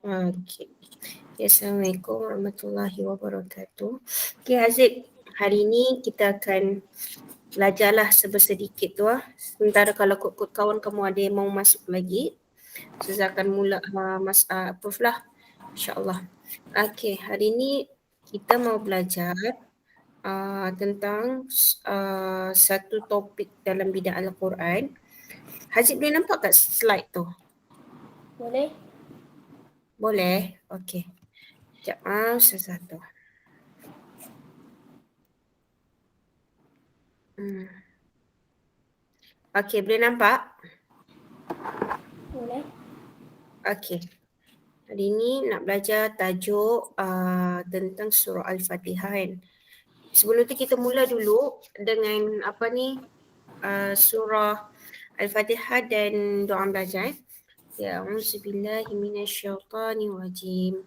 Okey. Okay, Assalamualaikum warahmatullahi wabarakatuh. Okey Haziq, hari ni kita akan belajarlah sedikit tu ah. Sementara kalau kawan kamu ada yang mau masuk lagi, Ustazah akan mula approve lah. InsyaAllah. Okey, hari ni kita mau belajar tentang satu topik dalam bidang Al-Quran. Haziq boleh nampak kat slide tu? Boleh? Boleh? Okey. Sekejap Ustazah tu. Okey, boleh nampak? Boleh. Okey. Hari ni nak belajar tajuk tentang surah Al-Fatihah kan. Sebelum tu kita mula dulu dengan surah Al-Fatihah dan doa belajar. Ya, a'udzubillahi minasyaitanirrajim.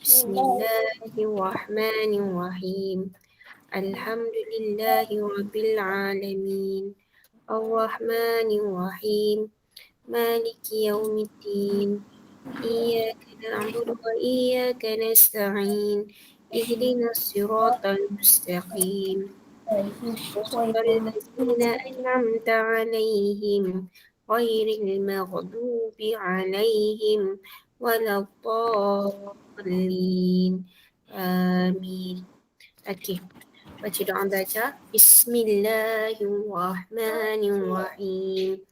Bismillahirrahmanirrahim. Alhamdulillahi rabbil alamin. Ar-Rahmanir-Rahim. Maliki yaumiddin. إياك نعبد وإياك نستعين اهدنا الصراط المستقيم صراط الذين أنعمت عليهم غير المغضوب عليهم ولا الضالين آمين. Okey, baca doa baca. Bismillahirrahmanirrahim.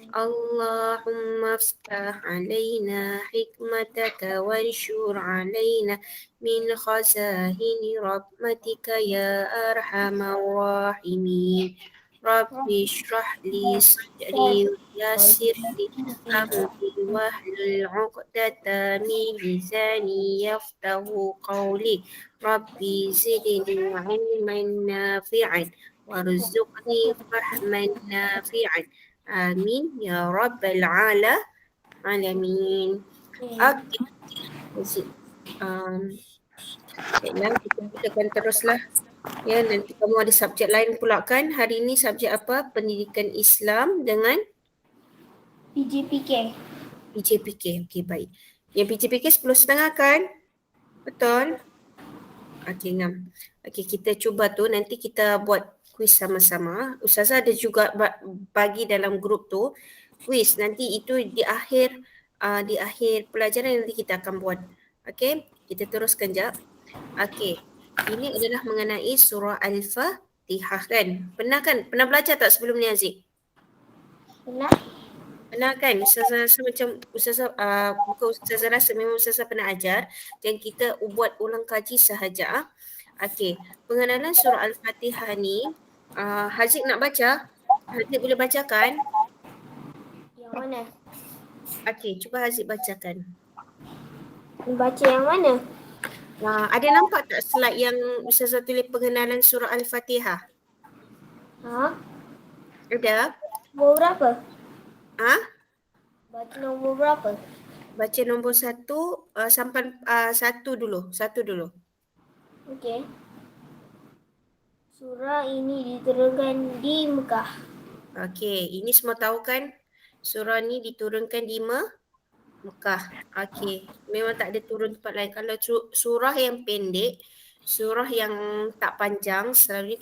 اللهم افتح علينا حكمتك وانشر علينا من خزائن رحمتك يا أرحم الراحمين رب اشرح لي صدري ويسر لي أمري واحلل عقدة من لساني يفقه قولي ربي زدني علما نافعا وارزقني فهما نافعا Amin ya rabbal alamin. Okey. Baiklah, kita akan teruslah. Ya, nanti kamu ada subjek lain pula kan? Hari ini subjek apa? Pendidikan Islam dengan PJPK. PJPK. Okey, baik. Yang PJPK 10.30 kan? Betul? Okey, ngam. Okey, kita cuba tu nanti kita buat kuis sama-sama. Ustazah ada juga bagi dalam grup tu kuis. Nanti itu di akhir pelajaran nanti kita akan buat. Okey, kita teruskan jap. Okey, ini adalah mengenai surah Al-Fatihah kan? Pernah belajar tak sebelum ni Aziz? Pernah? Pernah kan? Ustazah rasa macam bukan Ustazah rasa, memang Ustazah pernah ajar dan kita buat ulang kaji sahaja. Okey, pengenalan surah Al-Fatihah ni Haziq nak baca? Haziq boleh bacakan? Yang mana? Okey, cuba Haziq bacakan. Baca yang mana? Ada nampak tak slide yang Ustazah tulis pengenalan surah Al-Fatihah? Ha? Ada? Nombor berapa? Baca nombor berapa? Baca nombor 1 sampai 1 dulu. 1 dulu. Okey. Surah ini diturunkan di Mekah. Okey, ini semua tahu kan? Surah ni diturunkan di Mekah. Okey, memang tak ada turun tempat lain. Kalau surah yang pendek, surah yang tak panjang, selalunya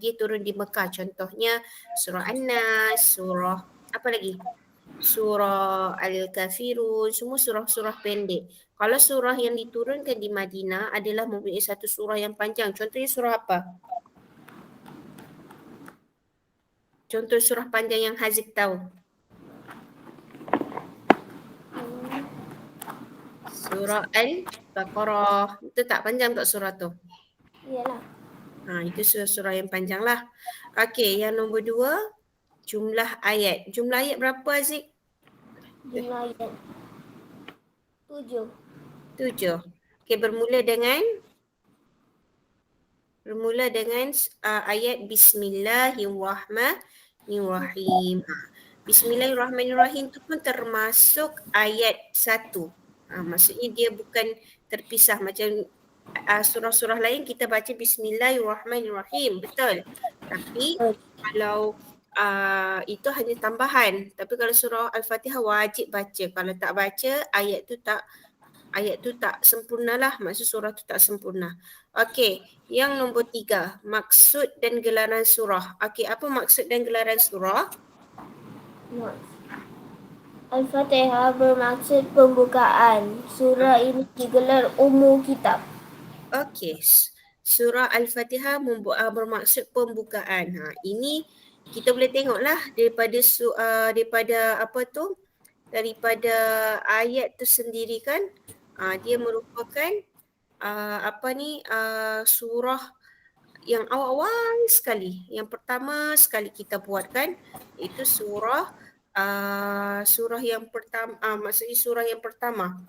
dia turun di Mekah. Contohnya surah An-Nas, surah apa lagi? Surah Al-Kafirun, semua surah-surah pendek. Kalau surah yang diturunkan di Madinah adalah mempunyai satu surah yang panjang. Contohnya surah apa? Contoh surah panjang yang Haziq tahu. Surah Al-Baqarah. Itu tak panjang tak surah tu? Iyalah. Itu surah-surah yang panjang lah. Okey, yang nombor 2, jumlah ayat. Jumlah ayat berapa Haziq? Jumlah ayat 7. 7. Okey, bermula dengan ayat Bismillahirrahmanirrahim. Bismillahirrahmanirrahim tu pun termasuk ayat 1. Maksudnya dia bukan terpisah macam surah-surah lain kita baca Bismillahirrahmanirrahim, betul? Tapi kalau itu hanya tambahan. Tapi kalau surah Al-Fatihah wajib baca. Kalau tak baca, ayat tu tak ayat tu tak sempurna lah, maksud surah tu tak sempurna. Okey, yang nombor 3, maksud dan gelaran surah. Okey, apa maksud dan gelaran surah? Al-Fatihah bermaksud pembukaan. Surah ini digelar Ummul Kitab. Okey, surah Al-Fatihah bermaksud pembukaan. Ini kita boleh tengoklah daripada apa tu? Daripada ayat tu sendiri kan, dia merupakan surah yang awal sekali, yang pertama sekali kita buat kan, itu surah yang pertama, maksudnya surah yang pertama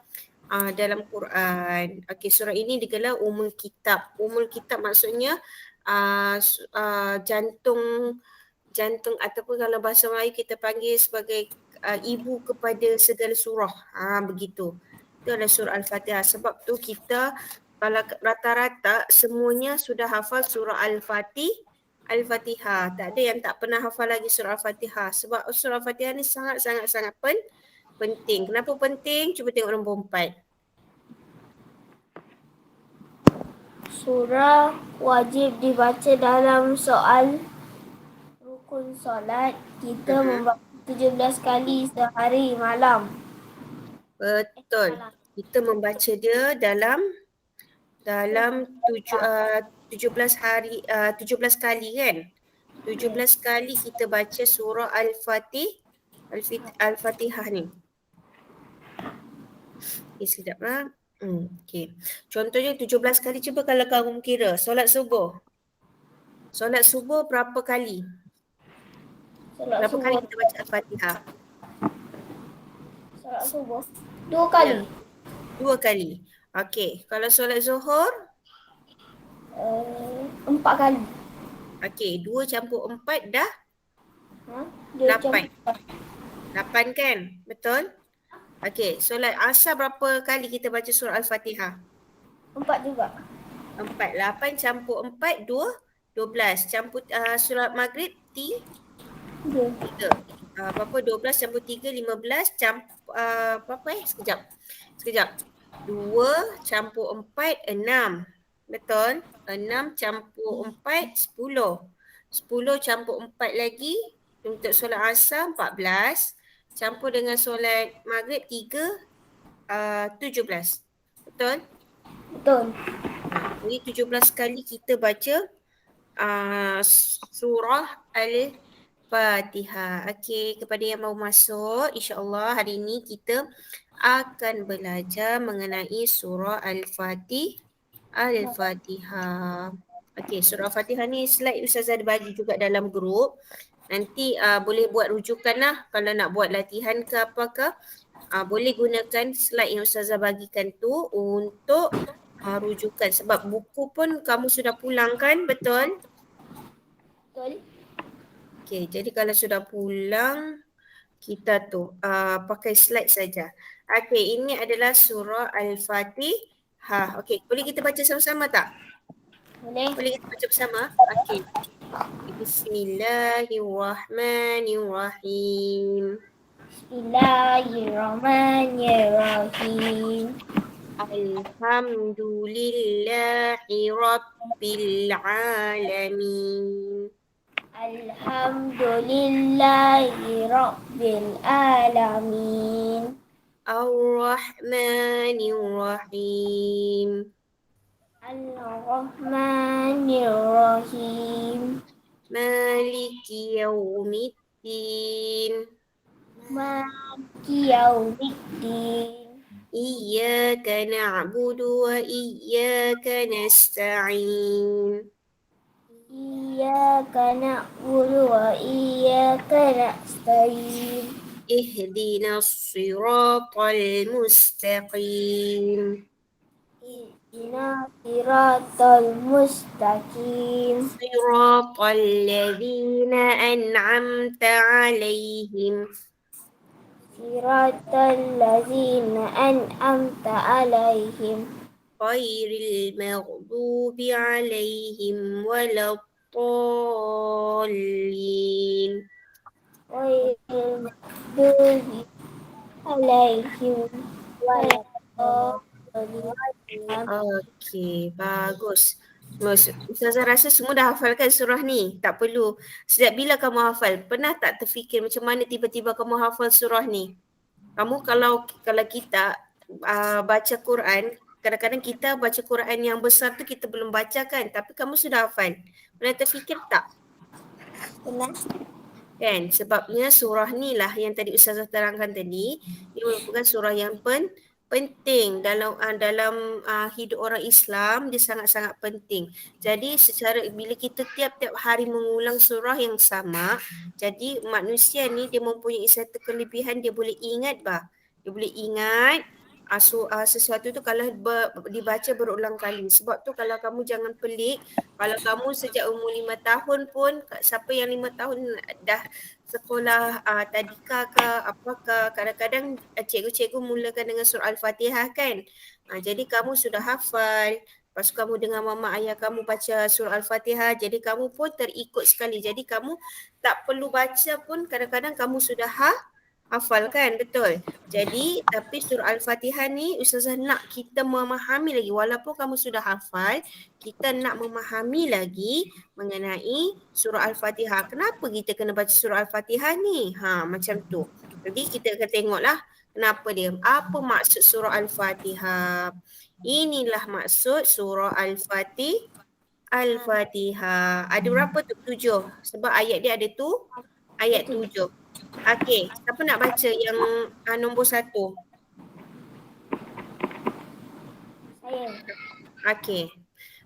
dalam Quran. Okey, surah ini digelar Ummul Kitab. Ummul Kitab maksudnya jantung ataupun kalau bahasa Melayu kita panggil sebagai ibu kepada segala surah. Begitu. Itu adalah surah Al-Fatihah. Sebab tu kita kalau rata-rata semuanya sudah hafal surah Al-Fatihah. Tak ada yang tak pernah hafal lagi surah Al-Fatihah. Sebab surah Al-Fatihah ni sangat-sangat penting. Kenapa penting? Cuba tengok nombor 4. Surah wajib dibaca dalam soal rukun solat. Kita membaca 17 kali sehari malam. Betul. Kita membaca dia dalam 17 kali kan. 17 kali kita baca surah Al-Fatihah ni. Sekejap lah. Okay. Contohnya 17 kali, cuba kalau kamu kira solat subuh. Solat subuh berapa kali? Berapa kali kita baca Al-Fatihah? Solat subuh 2 kali. Ya. 2 kali. Okey, kalau solat Zuhur? 4 kali. Okey, 2 campur 4 dah? 8. 8 kan? Betul? Okey, solat Asar berapa kali kita baca surah Al-Fatihah? 4 juga. 4. 8 campur 4, 12. Campur surat Maghrib, 3. Berapa? 12 campur 3, 15. Berapa Sekejap. 2 campur 4, 6. Betul? 6 campur 4, 10. 10 campur 4 lagi untuk solat Asar, 14. Campur dengan solat Maghrib, 3, 17. Betul? Betul. Jadi 17 kali kita baca surah Al-Fatihah. Okey, kepada yang mau masuk, insya-Allah hari ini kita akan belajar mengenai surah Al-Fatihah. Okey, surah Al-Fatihah ni slide Ustazah ada bagi juga dalam grup. Nanti boleh buat rujukan lah kalau nak buat latihan ke apakah. Boleh gunakan slide yang Ustazah bagikan tu untuk rujukan. Sebab buku pun kamu sudah pulang kan, betul? Betul. Okey, jadi kalau sudah pulang, kita tu pakai slide saja. Okey, ini adalah surah Al-Fatihah. Okey, boleh kita baca sama-sama tak? Boleh. Boleh kita baca bersama? Okey. Bismillahirrahmanirrahim. Bismillahirrahmanirrahim. Alhamdulillahi Rabbil Alamin. Alhamdulillahi Rabbil Alamin. Ar-Rahmanir-Rahim. Ar-Rahmanir-Rahim. Maliki Yawmiddin. Maliki Yawmiddin. Iyyaka na'budu wa iyyaka nasta'in. Iyyaka na'budu wa iyyaka nasta'in. Ihdinas siratal mustaqim. Ihdinas siratal mustaqim. Siratal ladzina an'amta 'alaihim. Siratal ladzina an'amta 'alaihim. Ghairil maghdubi 'alaihim waladdallin. Ghairil maghdubi 'alaihim waladdallin. Okey, bagus. Ustazah rasa semua dah hafalkan surah ni? Tak perlu. Sejak bila kamu hafal? Pernah tak terfikir macam mana tiba-tiba kamu hafal surah ni? Kamu kalau kita baca Quran, kadang-kadang kita baca Quran yang besar tu kita belum baca kan, tapi kamu sudah hafal. Pernah terfikir tak? Pernah? Kan sebabnya surah ni lah yang tadi Ustazah terangkan tadi, ia merupakan surah yang penting dalam hidup orang Islam. Dia sangat-sangat penting. Jadi secara bila kita tiap-tiap hari mengulang surah yang sama, jadi manusia ni dia mempunyai satu kelebihan, dia boleh ingat dia boleh ingat sesuatu tu kalau dibaca berulang kali. Sebab tu kalau kamu jangan pelik, kalau kamu sejak umur 5 tahun pun, siapa yang 5 tahun dah sekolah tadika ke apakah, kadang-kadang cikgu-cikgu mulakan dengan surah Al-Fatihah kan. Jadi kamu sudah hafal, lepas tu kamu dengar mama ayah kamu baca surah Al-Fatihah, jadi kamu pun terikut sekali. Jadi kamu tak perlu baca pun kadang-kadang kamu sudah hafal kan, betul? Jadi tapi surah Al-Fatihah ni Ustazah nak kita memahami lagi, walaupun kamu sudah hafal, kita nak memahami lagi mengenai surah Al-Fatihah. Kenapa kita kena baca surah Al-Fatihah ni? Macam tu. Jadi kita akan tengoklah kenapa dia. Apa maksud surah Al-Fatihah? Inilah maksud surah Al-Fatihah. Ada berapa tu? 7. Sebab ayat dia ada tu ayat 7. Okey, siapa nak baca yang nombor 1? Saya. Okey.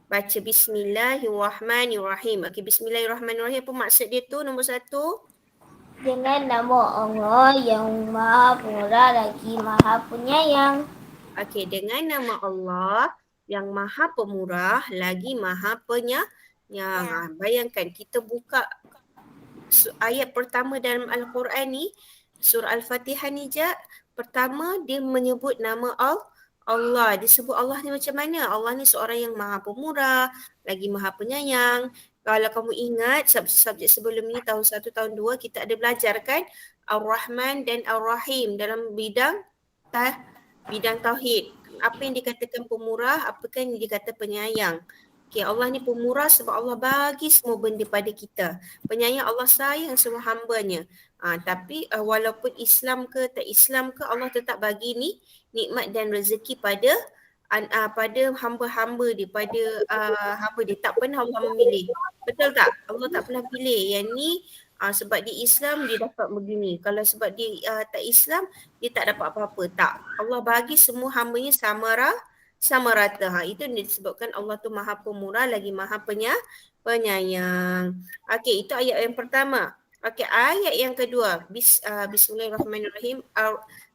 Baca Bismillahirrahmanirrahim. Okey, Bismillahirrahmanirrahim. Apa maksud dia tu nombor 1? Dengan nama Allah yang Maha Pemurah lagi Maha Penyayang. Okey, dengan nama Allah yang Maha Pemurah lagi Maha Penyayang. Bayangkan kita buka ayat pertama dalam Al-Quran ni, surah Al-Fatihah ni pertama dia menyebut nama Allah. Disebut Allah ni macam mana? Allah ni seorang yang Maha Pemurah, lagi Maha Penyayang. Kalau kamu ingat subjek sebelum ni tahun 1, tahun 2 kita ada belajar kan Ar-Rahman dan Ar-Rahim dalam bidang tauhid. Apa yang dikatakan pemurah, apakah yang dikata penyayang. Okay, Allah ni pemurah sebab Allah bagi semua benda pada kita. Penyayang, Allah sayang semua hambanya. Tapi walaupun Islam ke tak Islam ke, Allah tetap bagi ni nikmat dan rezeki pada hamba-hamba dia, pada hamba dia. Tak pernah Allah memilih. Betul tak? Allah tak pernah pilih. Yang ni sebab dia Islam dia dapat begini. Kalau sebab dia tak Islam dia tak dapat apa-apa. Tak. Allah bagi semua hambanya sama rata. Itu disebabkan Allah tu Maha Pemurah lagi Maha Penyayang. Okey, itu ayat yang pertama. Okey, ayat yang kedua. Bismillahirrahmanirrahim.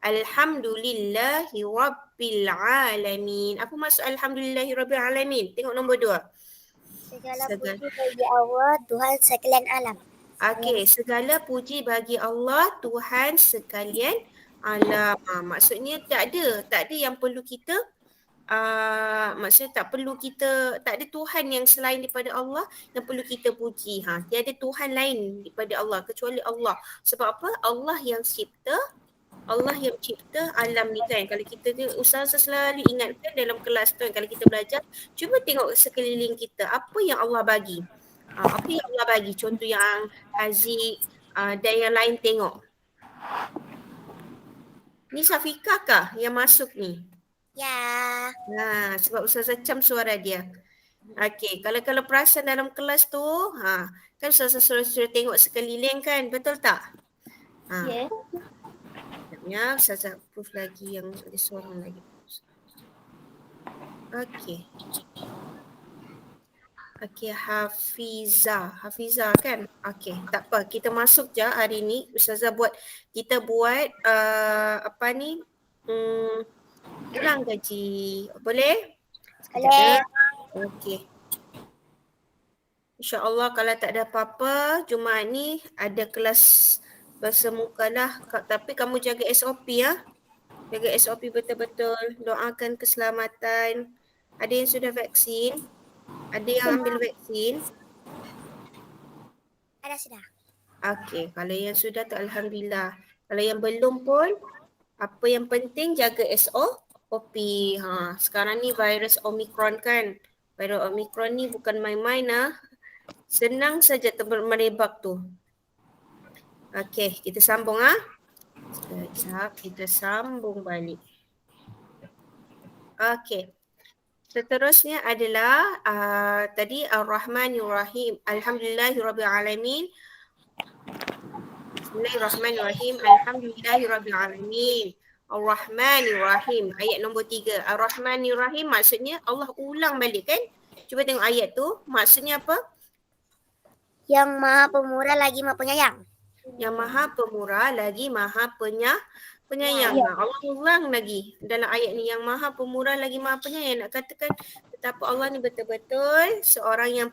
Alhamdulillahi Rabbil Alamin. Apa maksud Alhamdulillahi Rabbil Alamin? Tengok nombor 2. Segala puji bagi Allah, Tuhan sekalian alam. Okey, segala puji bagi Allah, Tuhan sekalian alam. Maksudnya tak ada yang perlu kita maksudnya tak ada Tuhan yang selain daripada Allah yang perlu kita puji. Tiada Tuhan lain daripada Allah kecuali Allah. Sebab apa? Allah yang cipta alam ni kan. Kalau kita usaha selalu ingatkan dalam kelas tu kalau kita belajar, cuba tengok sekeliling kita apa yang Allah bagi. Apa yang Allah bagi? Contoh yang Haziq dan yang lain tengok. Ni Safiqah kah yang masuk ni? Ya. Sebab Ustazah Cam suara dia. Okey, kalau perasan dalam kelas tu, kan Ustazah suruh tengok sekeliling kan, betul tak? Ya. Sekejapnya Ustazah proof lagi yang ada seorang lagi. Okey. Okey, Hafizah kan? Okey, tak apa. Kita masuk je hari ni. Ustazah kita buat ulang gaji. Boleh? Boleh. Okey. InsyaAllah kalau tak ada apa-apa, Jumaat ni ada kelas bersemuka lah. Tapi kamu jaga SOP ya. Jaga SOP betul-betul. Doakan keselamatan. Ada yang sudah vaksin? Ada yang ambil vaksin? Ada sudah. Okey, kalau yang sudah tu Alhamdulillah. Kalau yang belum pun, apa yang penting jaga SOP. Kopi. Sekarang ni virus Omicron kan. Virus Omicron ni bukan main-main lah. Senang saja merebak tu. Okey, kita sambung Sekejap, kita sambung balik. Okey. Seterusnya adalah tadi Ar-Rahmanir-Rahim. Alhamdulillahirrabbilalamin. Bismillahirrahmanirrahim. Alhamdulillahirrabbilalamin. Ar-Rahmanir-Rahim. Ayat nombor 3. Ar-Rahmanir-Rahim maksudnya Allah ulang balik kan? Cuba tengok ayat tu. Maksudnya apa? Yang Maha Pemurah lagi Maha Penyayang. Yang Maha Pemurah lagi Maha Penyayang. Allah ulang lagi dalam ayat ni, yang Maha Pemurah lagi Maha Penyayang. Nak katakan betapa Allah ni betul-betul seorang yang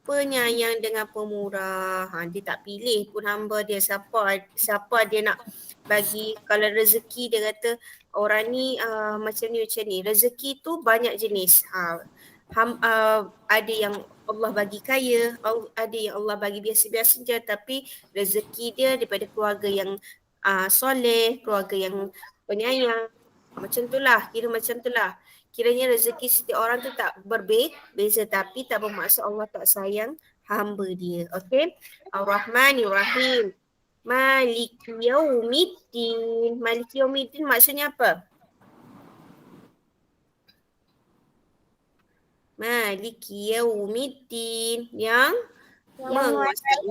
penyayang dengan pemurah. Dia tak pilih pun hamba dia siapa dia nak bagi. Kalau rezeki dia kata orang ni macam ni. Rezeki tu banyak jenis. Ada yang Allah bagi kaya, ada yang Allah bagi biasa-biasa je, tapi rezeki dia daripada keluarga yang soleh, keluarga yang penyayang. Macam tu lah, kiranya rezeki setiap orang tu tak berbeza, tapi tak bermaksud Allah tak sayang hamba dia. Okey. Ar-Rahmanir-Rahim. Maliki Yaumiddin. Maliki Yaumiddin maksudnya apa? Maliki Yaumiddin, yang menguasai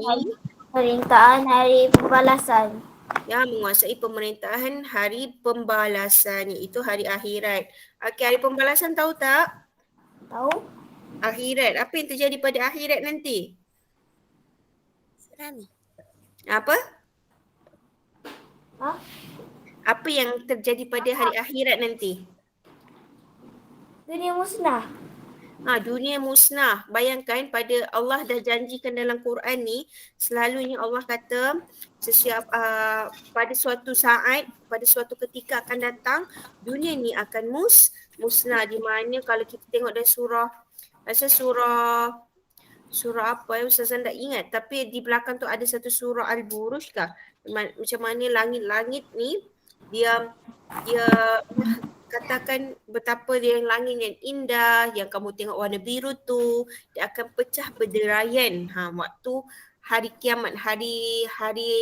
pemerintahan hari pembalasan. Yang menguasai pemerintahan hari pembalasan, iaitu hari akhirat. Okey, hari pembalasan tahu tak? Tahu? Akhirat. Apa yang terjadi pada akhirat nanti? Tsunami. Apa? Ha? Apa yang terjadi pada hari akhirat nanti? Dunia musnah. Dunia musnah. Bayangkan pada Allah dah janjikan dalam Quran ni, selalunya Allah kata pada suatu saat, pada suatu ketika akan datang, dunia ni akan musnah. Di mana kalau kita tengok dari surah apa Ustazah tak ingat, tapi di belakang tu ada satu surah Al-Buruj kah? Macam mana langit-langit ni dia katakan betapa dia yang langit yang indah, yang kamu tengok warna biru tu, dia akan pecah berderayan waktu hari kiamat, hari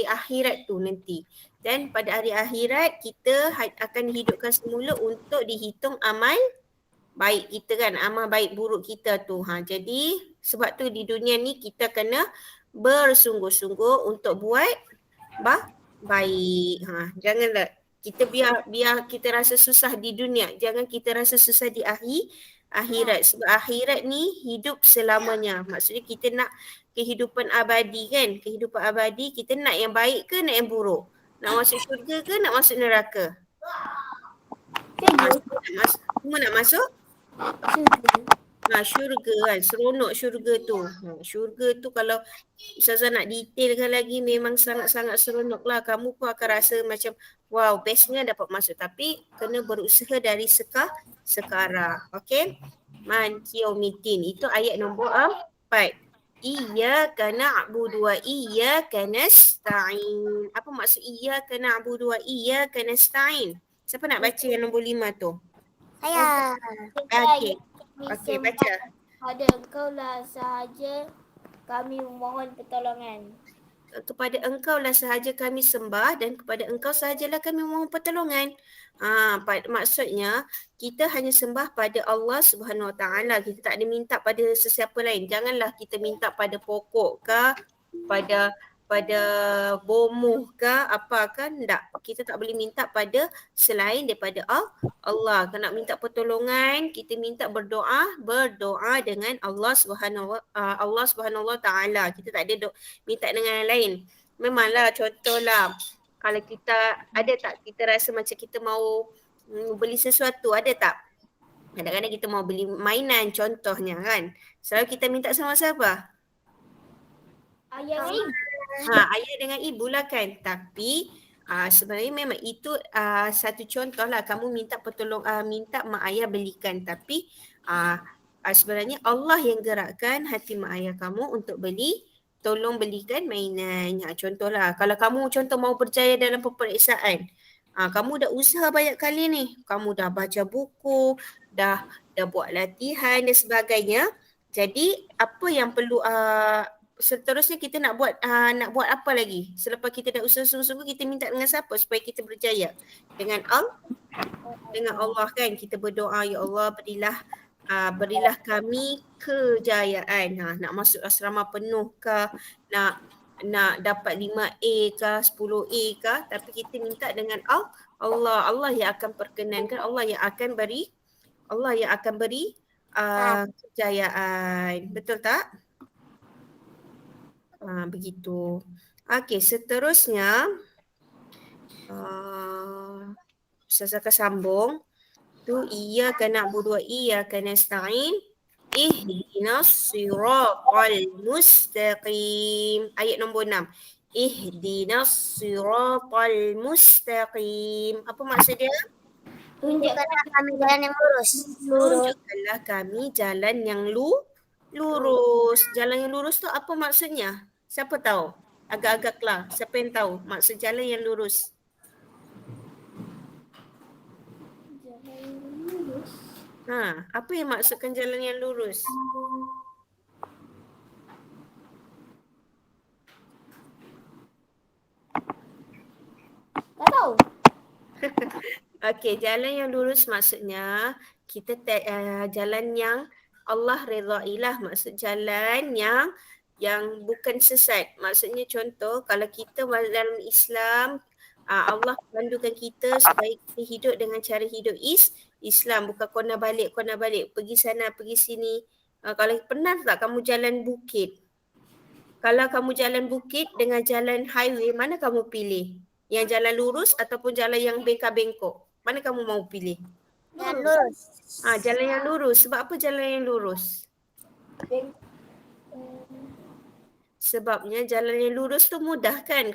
akhirat tu nanti. Dan pada hari akhirat kita akan dihidupkan semula untuk dihitung amal baik kita kan, amal baik buruk kita tu. Jadi sebab tu di dunia ni kita kena bersungguh-sungguh untuk buat baik. Janganlah kita biar kita rasa susah di dunia, jangan kita rasa susah di akhirat. Sebab akhirat ni hidup selamanya. Maksudnya kita nak kehidupan abadi kan. Kehidupan abadi kita nak yang baik ke nak yang buruk? Nak masuk syurga ke nak masuk neraka? Semua nak masuk? Syurga kan, seronok syurga tu. Syurga tu kalau Ustazah nak detailkan lagi memang sangat-sangat seronok lah. Kamu pun akan rasa macam wow, bestnya dapat masuk. Tapi kena berusaha dari sekarang. Okey. Maliki Yaumiddin. Itu ayat nombor 4. Iyyaka na'budu wa iyyaka nasta'in. Apa maksud iyyaka na'budu wa iyyaka nasta'in? Siapa nak baca yang nombor 5 tu? Saya. Okey, baca. Pada Engkau lah sahaja kami memohon pertolongan. Kepada Engkau lah sahaja kami sembah dan kepada Engkau sahajalah kami memohon pertolongan. Maksudnya kita hanya sembah pada Allah Subhanahu Wa Taala. Kita tak ada minta pada sesiapa lain. Janganlah kita minta pada pokok ke, pada bomoh ke, apa kan? Tak. Kita tak boleh minta pada selain daripada Allah. Kalau nak minta pertolongan, kita minta berdoa dengan Allah Subhanahu Wa Taala. Kita tak ada minta dengan yang lain. Memanglah contohlah, kalau kita ada tak kita rasa macam kita mau beli sesuatu, ada tak? Kadang-kadang kita mau beli mainan contohnya kan. Selalu kita minta sama siapa? Ayah ibu. Ayah dengan ibu lah kan. Tapi sebenarnya memang itu satu contoh lah. Kamu minta minta mak ayah belikan. Tapi sebenarnya Allah yang gerakkan hati mak ayah kamu untuk tolong belikan mainan. Contohlah kalau kamu contoh mau berjaya dalam peperiksaan. Kamu dah usaha banyak kali ni. Kamu dah baca buku, dah buat latihan dan sebagainya. Jadi apa yang perlu seterusnya kita nak buat apa lagi? Selepas kita dah usaha sungguh-sungguh, kita minta dengan siapa supaya kita berjaya? Dengan Allah kan. Kita berdoa, ya Allah berilah kami kejayaan. Nak masuk asrama penuh ke, nak dapat 5A ke, 10A ke, tapi kita minta dengan Allah yang akan perkenankan, Allah yang akan beri kejayaan. Betul tak? Begitu. Okey, seterusnya Ustazah akan sambung. Tu iyyaka na'budu wa iyyaka nasta'in. Ihdinas siratal mustaqim. Ayat nombor 6. Ihdinas siratal mustaqim. Apa maksud dia? Tunjukkanlah kami jalan yang lurus. Tunjukkanlah kami jalan yang lurus. Jalan yang lurus tu apa maksudnya? Siapa tahu? Agak-agaklah. Siapa yang tahu maksud jalan yang lurus? Apa yang maksudkan jalan yang lurus? Tak tahu. Okey, jalan yang lurus maksudnya kita jalan yang Allah redailah, maksud jalan yang bukan sesat. Maksudnya contoh kalau kita dalam Islam, Allah pandukan kita supaya kita hidup dengan cara hidup Islam, bukan kona balik, pergi sana, pergi sini. Kalau pernah tak kamu jalan bukit? Kalau kamu jalan bukit dengan jalan highway, mana kamu pilih? Yang jalan lurus ataupun jalan yang bengkak-bengkok? Mana kamu mau pilih? Jalan lurus. Jalan yang lurus. Sebab apa jalan yang lurus? Sebabnya jalan yang lurus tu mudah kan?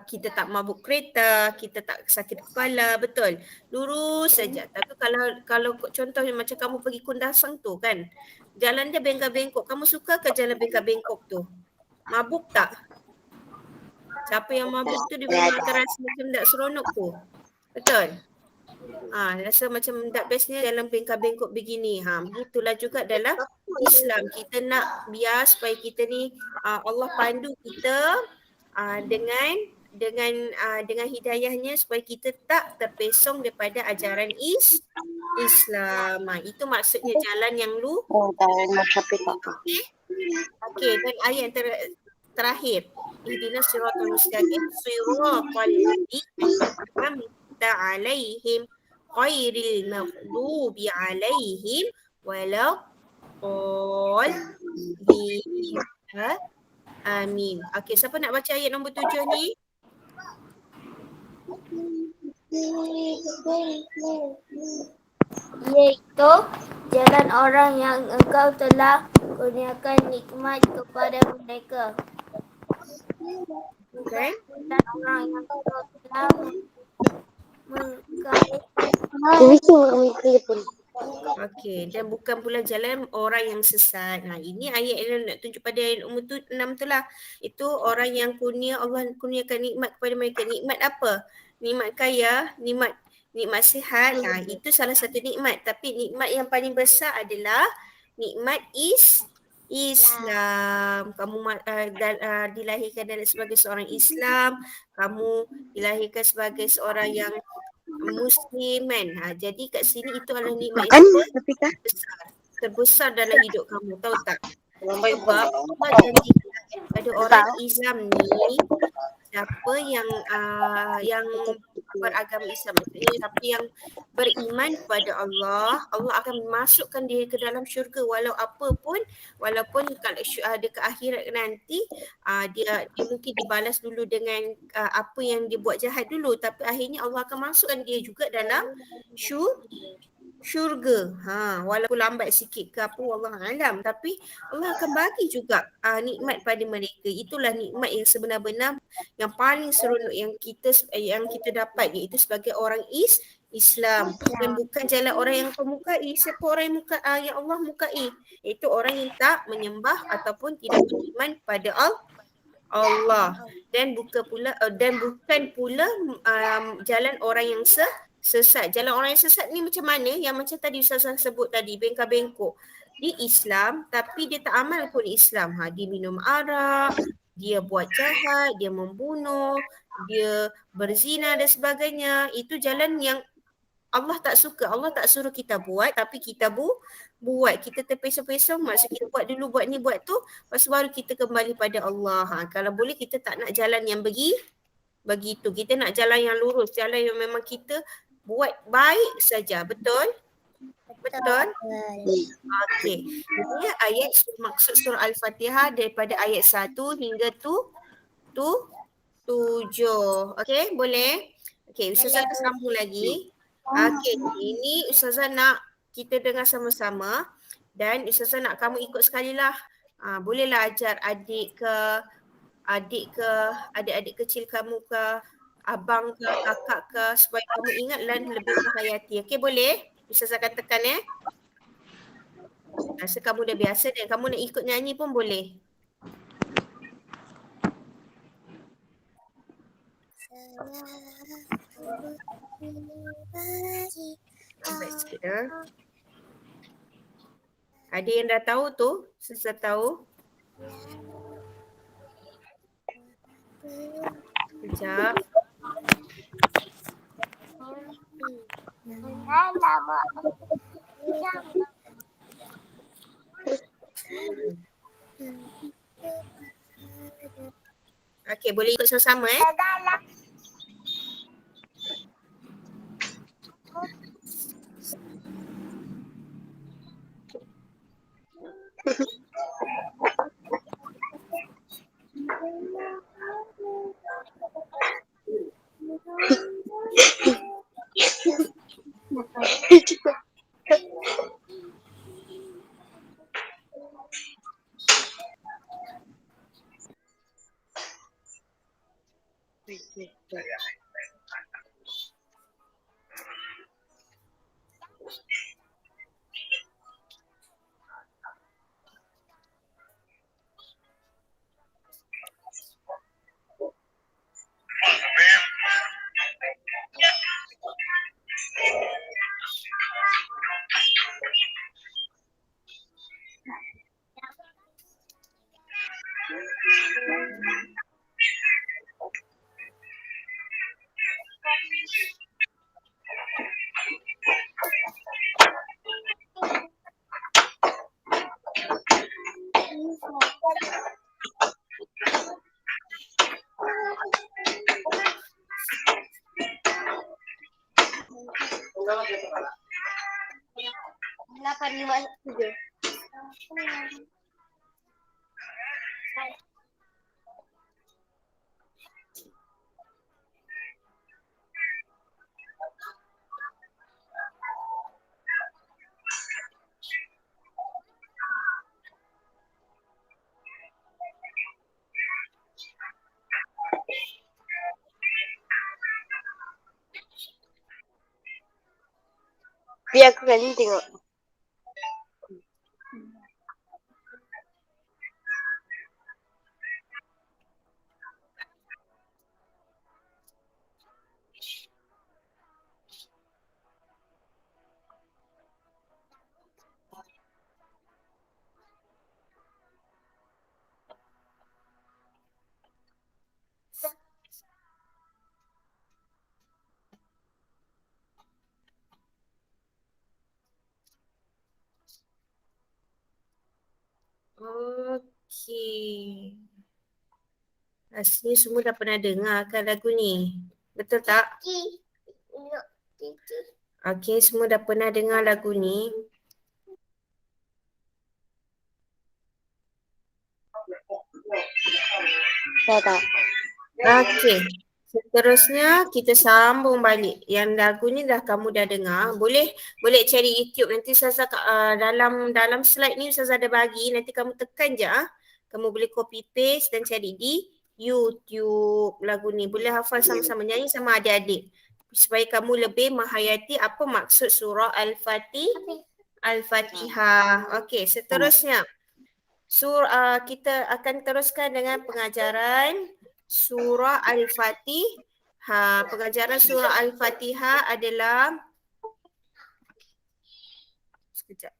Kita tak mabuk kereta, kita tak sakit kepala, betul? Lurus saja. Tapi kalau contohnya macam kamu pergi Kundasang tu kan, jalan dia bengkak-bengkok. Kamu suka ke jalan bengkak-bengkok tu? Mabuk tak? Siapa yang mabuk tu dia memang akan rasa macam tak seronok tu. Betul? Rasa macam tak bestnya dalam bengkak-bengkok begini. Begitulah juga dalam Islam. Kita nak biar supaya kita ni Allah pandu kita dengan hidayahnya supaya kita tak terpesong daripada ajaran Islam. Itu maksudnya jalan yang Okey, dan ayat terakhir. Ihdinas siratal mustaqim siratal ladzina an'amta 'alaihim ghairil maghdubi 'alaihim waladdallin. Amin. Okey, siapa nak baca ayat nombor 7 ni? Iaitu jalan orang yang engkau telah kurniakan nikmat kepada mereka. Okay. Dan orang yang engkau telah Okey, dan bukan pula jalan orang yang sesat. Ini ayat yang nak tunjuk pada ayat nombor 6 tu lah. Itu orang yang Allah kurniakan nikmat kepada mereka. Nikmat apa? Nikmat kaya, nikmat sihat. Itu salah satu nikmat. Tapi nikmat yang paling besar adalah nikmat Islam. Kamu dilahirkan sebagai seorang Islam. Kamu dilahirkan sebagai seorang yang Muslim kan. Jadi kat sini itu adalah nikmat yang terbesar dalam hidup kamu, tahu tak? Sebab Allah janjikan kepada orang Islam ni, siapa yang beragama Islam, siapa yang beriman kepada Allah, Allah akan masukkan dia ke dalam syurga walaupun kalau ada ke akhirat nanti dia mungkin dibalas dulu dengan apa yang dia buat jahat dulu, tapi akhirnya Allah akan masukkan dia juga dalam syurga. Walaupun lambat sikit ke apa, wallahu alam, tapi Allah akan bagi juga nikmat pada mereka. Itulah nikmat yang sebenar-benar yang paling seronok yang kita dapat, iaitu sebagai orang Islam. Dan bukan jalan orang yang pemukai. Siapa orang yang Allah mukai? Iaitu orang yang tak menyembah ataupun tidak beriman pada Allah. Dan bukan pula jalan orang yang sesat. Jalan orang yang sesat ni macam mana? Yang macam tadi Ustazah sebut tadi, bengkak-bengkok. Dia Islam tapi dia tak amal pun Islam. Dia minum arak, dia buat jahat, dia membunuh, dia berzina dan sebagainya. Itu jalan yang Allah tak suka. Allah tak suruh kita buat tapi kita buat. Kita terpesong-pesong, maksud kita buat dulu, buat ni, buat tu. Lepas baru kita kembali pada Allah. Kalau boleh kita tak nak jalan yang begitu. Kita nak jalan yang lurus. Jalan yang memang kita buat baik saja. Betul? Betul? Okey. Ini ayat maksud surah Al-Fatihah daripada ayat 1 hingga 7. Okey, boleh? Okey, Ustazah akan sambung lagi. Okey, ini Ustazah nak kita dengar sama-sama dan Ustazah nak kamu ikut sekali lah. Bolehlah ajar adik ke, adik-adik kecil kamu ke, abang ke, kakak ke, supaya kamu ingat dan lebih menghayati. Okey, boleh? Ustazah katakan Rasa kamu dah biasa dan kamu nak ikut nyanyi pun boleh. Baik sikit Ada yang dah tahu tu? Susah tahu? Sekejap. Okey, boleh ikut sama-sama Biar aku kan tengok. Okey. Rasanya semua dah pernah dengar kan lagu ni? Betul tak? Okey, semua dah pernah dengar lagu ni. Tak. Okey. Seterusnya kita sambung balik. Yang lagu ni dah kamu dah dengar. Boleh cari YouTube. Nanti Ustazah dalam slide ni Ustazah ada bagi. Nanti kamu tekan je. Kamu boleh copy paste dan cari di YouTube lagu ni. Boleh hafal sama-sama, nyanyi sama adik-adik. Supaya kamu lebih menghayati apa maksud surah Al-Fatihah. Okey, seterusnya. Kita akan teruskan dengan pengajaran surah Al-Fatihah. Pengajaran surah Al-Fatihah adalah sekejap.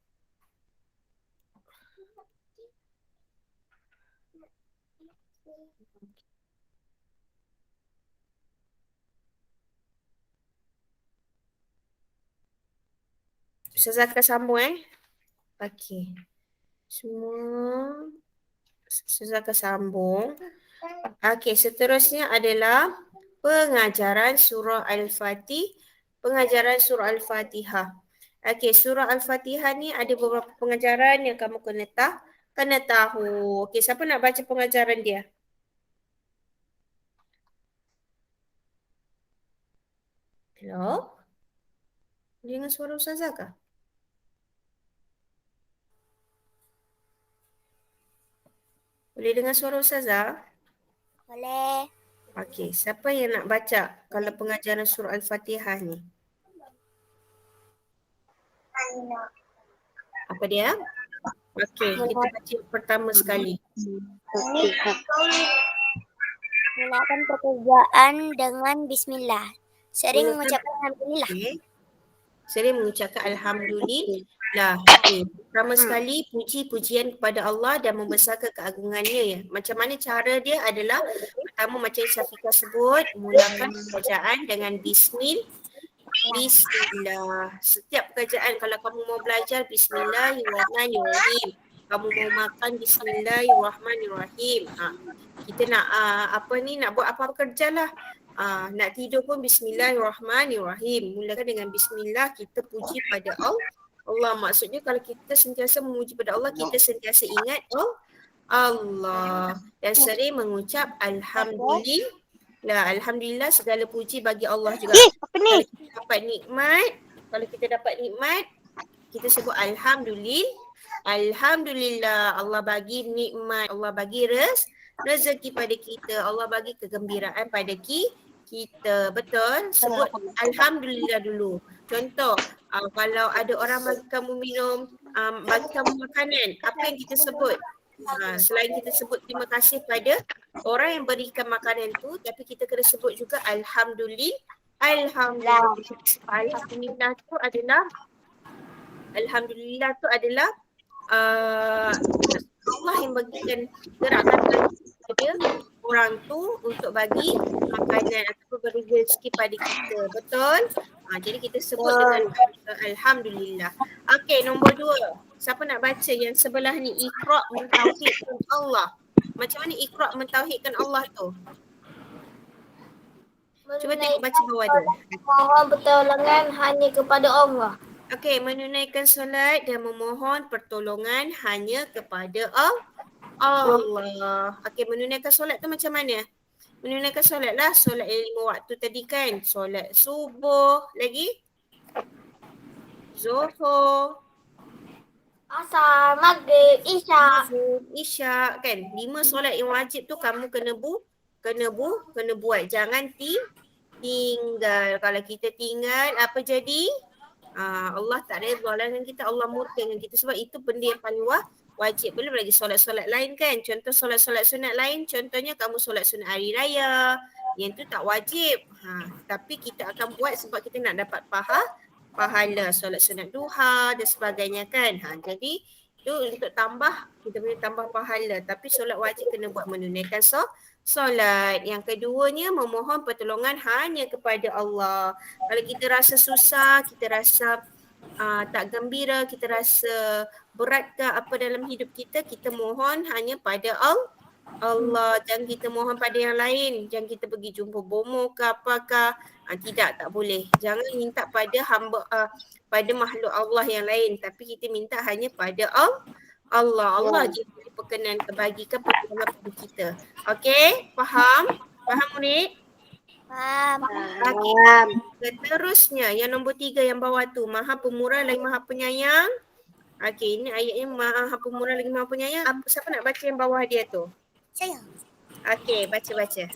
Ustazah akan sambung Okey. Semua Ustazah akan sambung. Okey, seterusnya adalah pengajaran surah Al-Fatihah. Okey, surah Al-Fatihah ni ada beberapa pengajaran yang kamu kena tahu. Okey, siapa nak baca pengajaran dia? Hello? Boleh dengar suara Ustazah kah? Boleh dengar suara Ustazah? Boleh. Okey, siapa yang nak baca kalau pengajaran surah Al-Fatihah ni? Apa dia? Okey, kita baca pertama sekali. Mulakan pekerjaan dengan bismillah. Sering mengucapkan alhamdulillah. Okay. Sering mengucapkan alhamdulillah. Okay. Pertama sekali puji-pujian kepada Allah dan membesarkan keagungannya ya. Macam mana cara dia adalah pertama macam Syafiqah sebut, mulakan pekerjaan dengan bismillah. Setiap pekerjaan kalau kamu mau belajar bismillahirrahmanirrahim. Kamu mau makan bismillahirrahmanirrahim. Kita nak nak buat apa-apa kerjalah. Nak tidur pun bismillahirrahmanirrahim. Mulakan dengan bismillah, kita puji pada Allah. Maksudnya kalau kita sentiasa memuji pada Allah, kita sentiasa ingat Allah dan sering mengucap alhamdulillah. Alhamdulillah, segala puji bagi Allah juga. Kalau kita dapat nikmat, kita sebut alhamdulillah. Allah bagi nikmat, Allah bagi rezeki pada kita, Allah bagi kegembiraan pada kita. Betul? Sebut alhamdulillah dulu. Contoh, kalau ada orang bagi kamu minum, bagi kamu makanan, apa yang kita sebut? Selain kita sebut terima kasih pada orang yang berikan makanan tu, tapi kita kena sebut juga alhamdulillah. Alhamdulillah tu adalah Allah yang bagikan gerakan kepada orang tu untuk bagi makanan ataupun beri rezeki pada kita. Betul? Jadi kita sebut dengan alhamdulillah. Okey, nombor 2. Siapa nak baca yang sebelah ni, Iqra' mentauhidkan Allah. Macam mana Iqra' mentauhidkan Allah tu? Cuba tengok baca bawah dia. Mohon pertolongan hanya kepada Allah. Okey, menunaikan solat dan memohon pertolongan hanya kepada Allah. Okey, menunaikan solat tu macam mana? Menunaikan solat lah, solat 5 waktu tadi kan. Solat subuh, lagi? Zuhur, Asar, maghrib, Isyak kan. 5 solat yang wajib tu kamu kena buat. Jangan tinggal. Kalau kita tinggal, apa jadi? Allah tak redha dengan kita, Allah murka dengan kita sebab itu benda yang paling wajib. Belum lagi solat-solat lain kan. Contoh solat-solat sunat lain, contohnya kamu solat sunat hari raya. Yang tu tak wajib. Tapi kita akan buat sebab kita nak dapat pahala solat sunat duha dan sebagainya kan. Jadi itu untuk kita boleh tambah pahala, tapi solat wajib kena buat menunaikan solat. Yang keduanya memohon pertolongan hanya kepada Allah. Kalau kita rasa susah, kita rasa tak gembira, kita rasa berat ke apa dalam hidup kita, kita mohon hanya pada Allah. Jangan kita mohon pada yang lain. Jangan kita pergi jumpa bomoh ke apakah. Tidak, tak boleh. Jangan minta pada pada makhluk Allah yang lain, tapi kita minta hanya pada Allah je boleh berkenan kebagikan pertolongan pada kita. Okey, faham? Faham murid? Faham. Okey. Seterusnya yang nombor 3 yang bawah tu, Maha Pemurah lagi Maha Penyayang. Okey, ini ayatnya Maha Pemurah lagi Maha Penyayang. Siapa nak baca yang bawah dia tu? Saya. Okey, baca.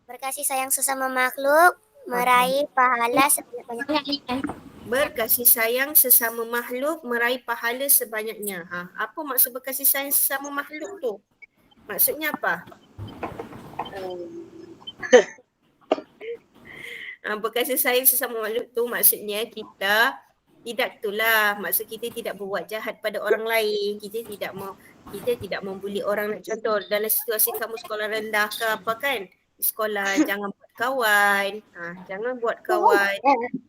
Berkasih sayang sesama makhluk, meraih pahala sebanyak-banyaknya. Berkasih sayang sesama makhluk, meraih pahala sebanyaknya. Apa maksud berkasih sayang sesama makhluk tu? Maksudnya apa? Berkasih sayang sesama makhluk tu maksudnya kita tidak itulah, maksud kita tidak berbuat jahat pada orang lain. Kita tidak membuli orang. Contoh dalam situasi kamu sekolah rendah ke apa kan, di sekolah jangan buat kawan. Jangan buat kawan.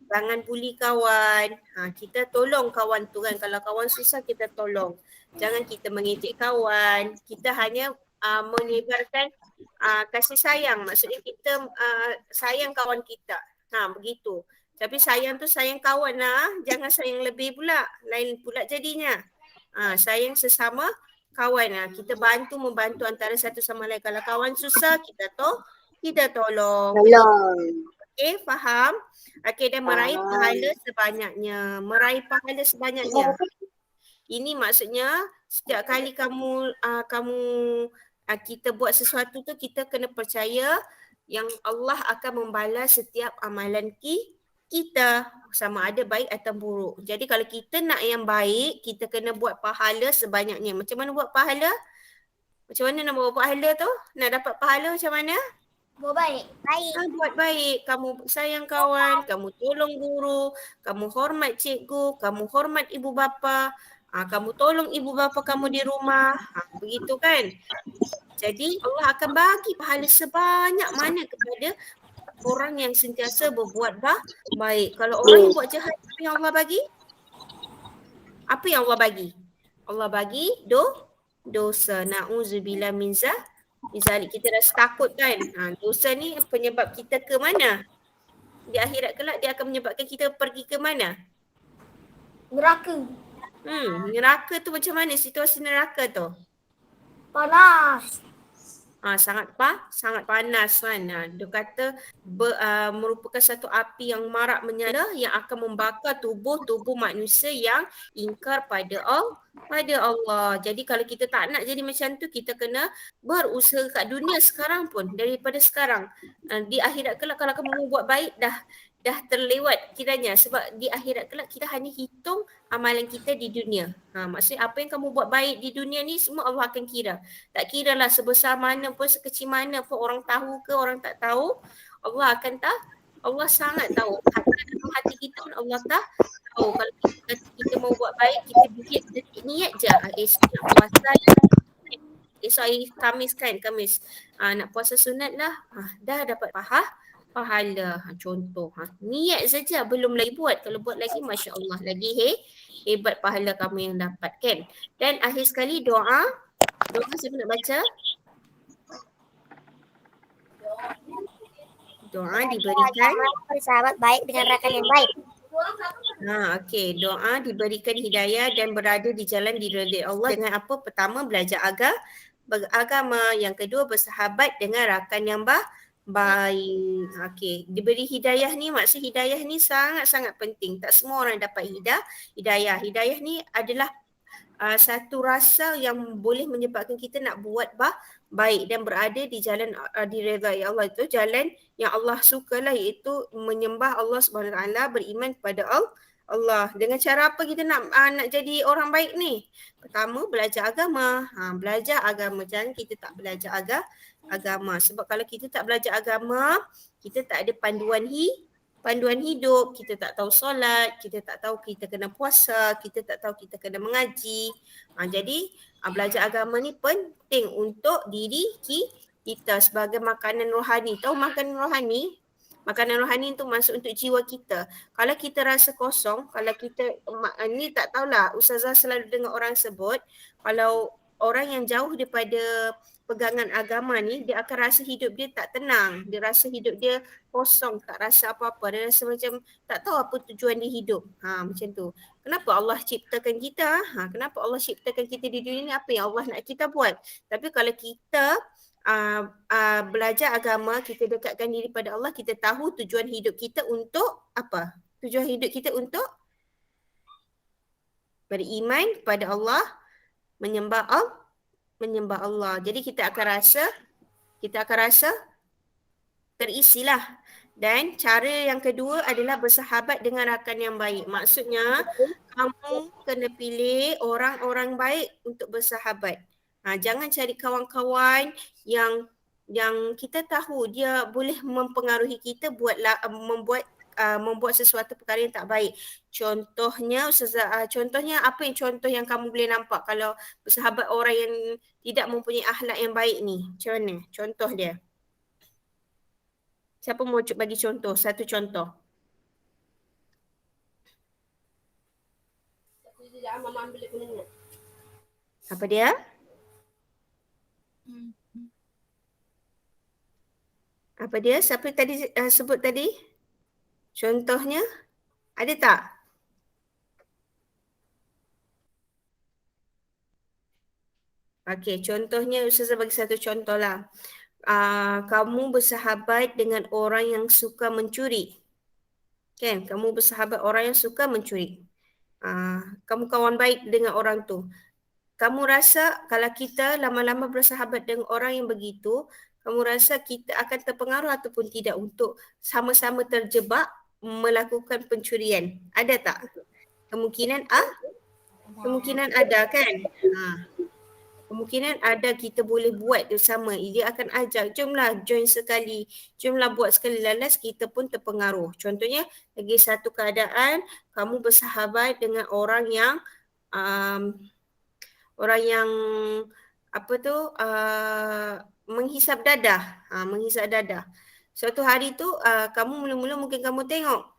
Jangan buli kawan. Kita tolong kawan tu kan. Kalau kawan susah kita tolong. Jangan kita mengejek kawan. Kita hanya menyebarkan kasih sayang. Maksudnya kita sayang kawan kita. Begitu. Tapi sayang tu sayang kawan lah. Jangan sayang lebih pula. Lain pula jadinya. Sayang sesama kawan lah. Kita membantu antara satu sama lain. Kalau kawan susah, kita tolong. Okey, faham? Okey, dan meraih pahala sebanyaknya. Meraih pahala sebanyaknya. Ini maksudnya setiap kali kita buat sesuatu tu, kita kena percaya yang Allah akan membalas setiap amalan kita, sama ada baik atau buruk. Jadi kalau kita nak yang baik, kita kena buat pahala sebanyaknya. Macam mana buat pahala? Macam mana nak buat pahala tu? Nak dapat pahala macam mana? Buat baik. Buat baik. Kamu sayang kawan, kamu tolong guru, kamu hormat cikgu, kamu hormat ibu bapa, kamu tolong ibu bapa kamu di rumah. Begitu kan? Jadi Allah akan bagi pahala sebanyak mana kepada orang yang sentiasa berbuat baik. Kalau orang yang buat jahat, apa yang Allah bagi? Apa yang Allah bagi? Allah bagi dosa. Na'udzubillah min zalik. Kita dah takut kan? Dosa ni penyebab kita ke mana? Di akhirat kelak dia akan menyebabkan kita pergi ke mana? Neraka. Neraka tu macam mana situasi neraka tu? Panas. Sangat panas kan. Dia kata merupakan satu api yang marak menyala yang akan membakar tubuh manusia yang ingkar pada Allah. Jadi kalau kita tak nak jadi macam tu, kita kena berusaha kat dunia sekarang pun, daripada sekarang. Di akhirat kelak kalau kamu buat baik dah terlewat kiranya, sebab di akhirat kelak kita hanya hitung amalan kita di dunia. Maksudnya apa yang kamu buat baik di dunia ni semua Allah akan kira. Tak kira lah sebesar mana pun, sekecil mana pun, orang tahu ke orang tak tahu, Allah akan tahu. Allah sangat tahu. Dalam hati kita pun Allah tahu. Kalau kita mau buat baik, kita niat je. Esok nak puasa, esok hari Khamis kan, nak puasa sunat lah, dah dapat pahala. Contoh, niat saja belum lagi buat. Kalau buat lagi, Masya Allah, lagi hebat pahala kamu yang dapat kan. Dan akhir sekali doa siapa nak baca? Doa diberikan Bersahabat baik dengan rakan yang baik. Okey, doa diberikan hidayah dan berada di jalan diridai Allah dengan apa? Pertama, belajar beragama. Yang kedua, bersahabat dengan rakan yang baik. Okey, diberi hidayah ni, maksud hidayah ni sangat-sangat penting. Tak semua orang dapat hidayah. Hidayah ni adalah satu rasa yang boleh menyebabkan kita nak buat baik dan berada di jalan diredai Allah. Itu jalan yang Allah sukalah, iaitu menyembah Allah Subhanahu Wa Taala, beriman kepada Allah. Dengan cara apa kita nak jadi orang baik ni? Pertama, belajar agama. Belajar agama. Jangan kita tak belajar agama. Sebab kalau kita tak belajar agama, kita tak ada panduan hidup, kita tak tahu solat, kita tak tahu kita kena puasa, kita tak tahu kita kena mengaji. Jadi belajar agama ni penting untuk diri kita sebagai makanan rohani. Tahu makanan rohani? Makanan rohani itu masuk untuk jiwa kita. Kalau kita rasa kosong, kalau kita ni tak tahulah, Ustazah selalu dengar orang sebut, kalau orang yang jauh daripada pegangan agama ni, dia akan rasa hidup dia tak tenang. Dia rasa hidup dia kosong, tak rasa apa-apa. Dia rasa macam tak tahu apa tujuan dia hidup. Macam tu. Kenapa Allah ciptakan kita? Kenapa Allah ciptakan kita di dunia ni? Apa yang Allah nak kita buat? Tapi kalau kita belajar agama, kita dekatkan diri pada Allah, kita tahu tujuan hidup kita untuk apa? Tujuan hidup kita untuk beriman kepada Allah, menyembah Allah. Jadi kita akan rasa terisilah Dan cara yang kedua adalah bersahabat dengan rakan yang baik. Maksudnya kamu kena pilih orang-orang baik untuk bersahabat. Jangan cari kawan-kawan yang kita tahu dia boleh mempengaruhi kita membuat sesuatu perkara yang tak baik. Contohnya Ustazah, contohnya apa yang contoh yang kamu boleh nampak kalau bersahabat orang yang tidak mempunyai akhlak yang baik ni? Macam mana? Contoh dia. Siapa mau bagi contoh? Satu contoh. Apa dia? Apa dia? Siapa tadi sebut tadi? Contohnya? Ada tak? Okey, contohnya Ustazah bagi satu contoh lah. Kamu bersahabat dengan orang yang suka mencuri. Kan? Kamu bersahabat orang yang suka mencuri. Kamu kawan baik dengan orang tu. Kamu rasa kalau kita lama-lama bersahabat dengan orang yang begitu, kamu rasa kita akan terpengaruh ataupun tidak untuk sama-sama terjebak melakukan pencurian? Ada tak? Kemungkinan kemungkinan ada kan? Kemungkinan ada kita boleh buat bersama. Dia akan ajak, jomlah join sekali. Jomlah buat sekali, lalas kita pun terpengaruh. Contohnya, lagi satu keadaan, kamu bersahabat dengan orang yang menghisap dadah. Menghisap dadah. Suatu hari tu kamu mula-mula mungkin kamu tengok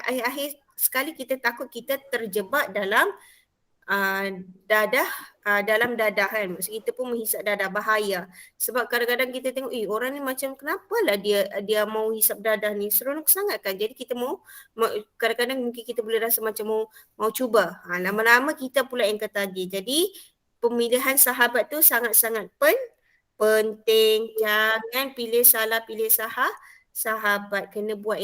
akhir-akhir sekali kita takut kita terjebak dalam dalam dadah kan. Maksud kita pun menghisap dadah, bahaya. Sebab kadang-kadang kita tengok orang ni macam kenapalah dia mau hisap dadah ni, seronok sangat kan. Jadi kita mau kadang-kadang mungkin kita boleh rasa macam mau cuba. Lama-lama kita pula yang ketagih. Jadi pemilihan sahabat tu sangat-sangat penting. Jangan pilih salah, pilih sahabat. Kena buat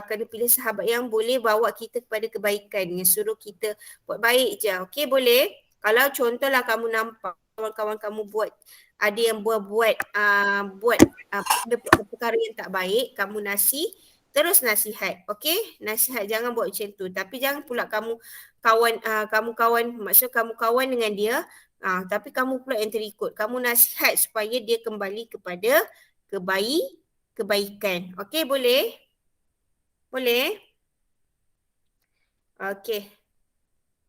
kena pilih sahabat yang boleh bawa kita kepada kebaikan, yang suruh kita buat baik je. Okey, boleh? Kalau contohlah kamu nampak kawan-kawan kamu ada yang buat perkara yang tak baik, kamu terus nasihat. Okey? Nasihat, jangan buat macam tu. Tapi jangan pula kamu kawan dengan dia, tapi kamu pula yang terikut. Kamu nasihat supaya dia kembali kepada kebaikan. Okey, boleh? Boleh? Okey.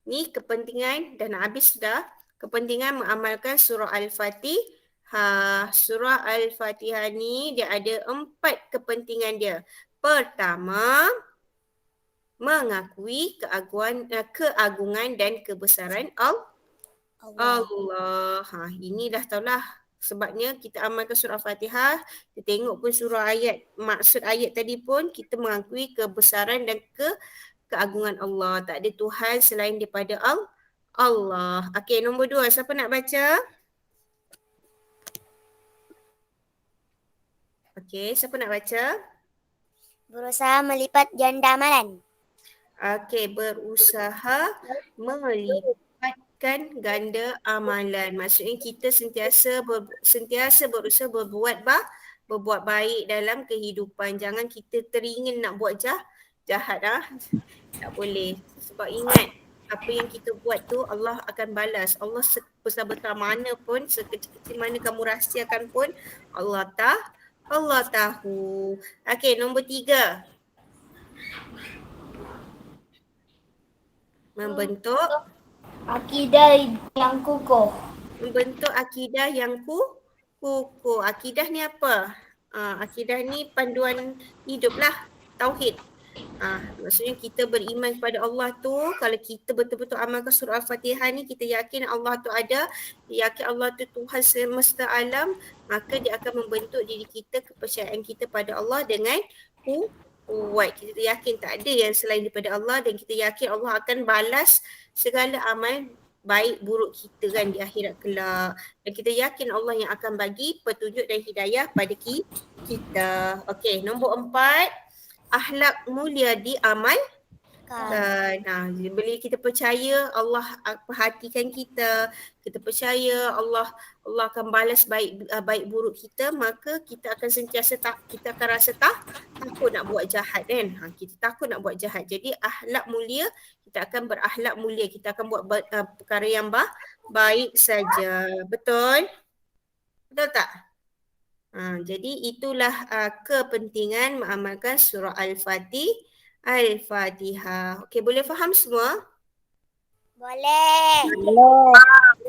Ni kepentingan, dah nak habis dah. Kepentingan mengamalkan surah Al-Fatihah. Surah Al-Fatihah ni dia ada 4 kepentingan dia. Pertama, mengakui keagungan dan kebesaran Allah. Ini dah tahulah. Sebabnya kita amalkan surah Al-Fatihah, kita tengok pun surah ayat, maksud ayat tadi pun kita mengakui kebesaran dan keagungan Allah. Tak ada Tuhan selain daripada Allah. Okey, nombor 2. Siapa nak baca? Okey, siapa nak baca? Berusaha melipat ganda amalan. Okey, berusaha melipatkan ganda amalan. Maksudnya kita sentiasa berusaha berbuat baik dalam kehidupan. Jangan kita teringin nak buat jahat. Tak boleh. Sebab ingat, apa yang kita buat tu Allah akan balas. Allah sebesar-besar mana pun, sekecil-kecil mana kamu rahsiakan pun, Allah tahu. Okey, nombor 3. Membentuk akidah yang kukuh. Membentuk akidah yang kukuh. Akidah ni apa? Akidah ni panduan hidup lah. Tauhid. Maksudnya kita beriman kepada Allah tu, kalau kita betul-betul amalkan surah Al-Fatihah ni, kita yakin Allah tu ada, yakin Allah tu Tuhan semesta alam, maka dia akan membentuk diri kita, kepercayaan kita pada Allah dengan kuat. Kita yakin tak ada yang selain daripada Allah, dan kita yakin Allah akan balas segala amal baik buruk kita kan di akhirat kelak. Dan kita yakin Allah yang akan bagi petunjuk dan hidayah pada kita. Okey, nombor 4. Akhlak mulia Bila kita percaya Allah perhatikan kita, kita percaya Allah akan balas baik buruk kita, maka kita akan sentiasa kita akan rasa takut nak buat jahat kan. Kita takut nak buat jahat. Jadi akhlak mulia, kita akan berakhlak mulia, kita akan buat perkara yang baik saja. Betul? Betul tak? Jadi itulah kepentingan mengamalkan surah Al-Fatihah. Okey, boleh faham semua? Boleh.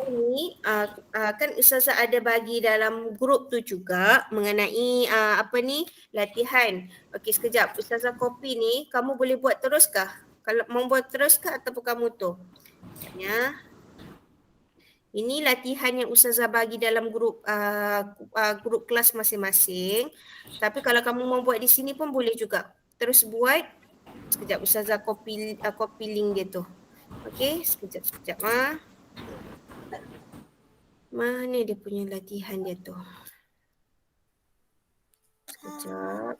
Ini kan Ustazah ada bagi dalam grup tu juga mengenai latihan. Okey, sekejap. Ustazah copy ni, kamu boleh buat teruskah? Kalau mau buat teruskah ataupun kamu tu? Ya. Ini latihan yang Ustazah bagi dalam grup grup kelas masing-masing. Tapi kalau kamu mau buat di sini pun boleh juga. Terus buat. Sekejap Ustazah copy link dia tu. Okey, sekejap. Mana dia punya latihan dia tu? Sekejap.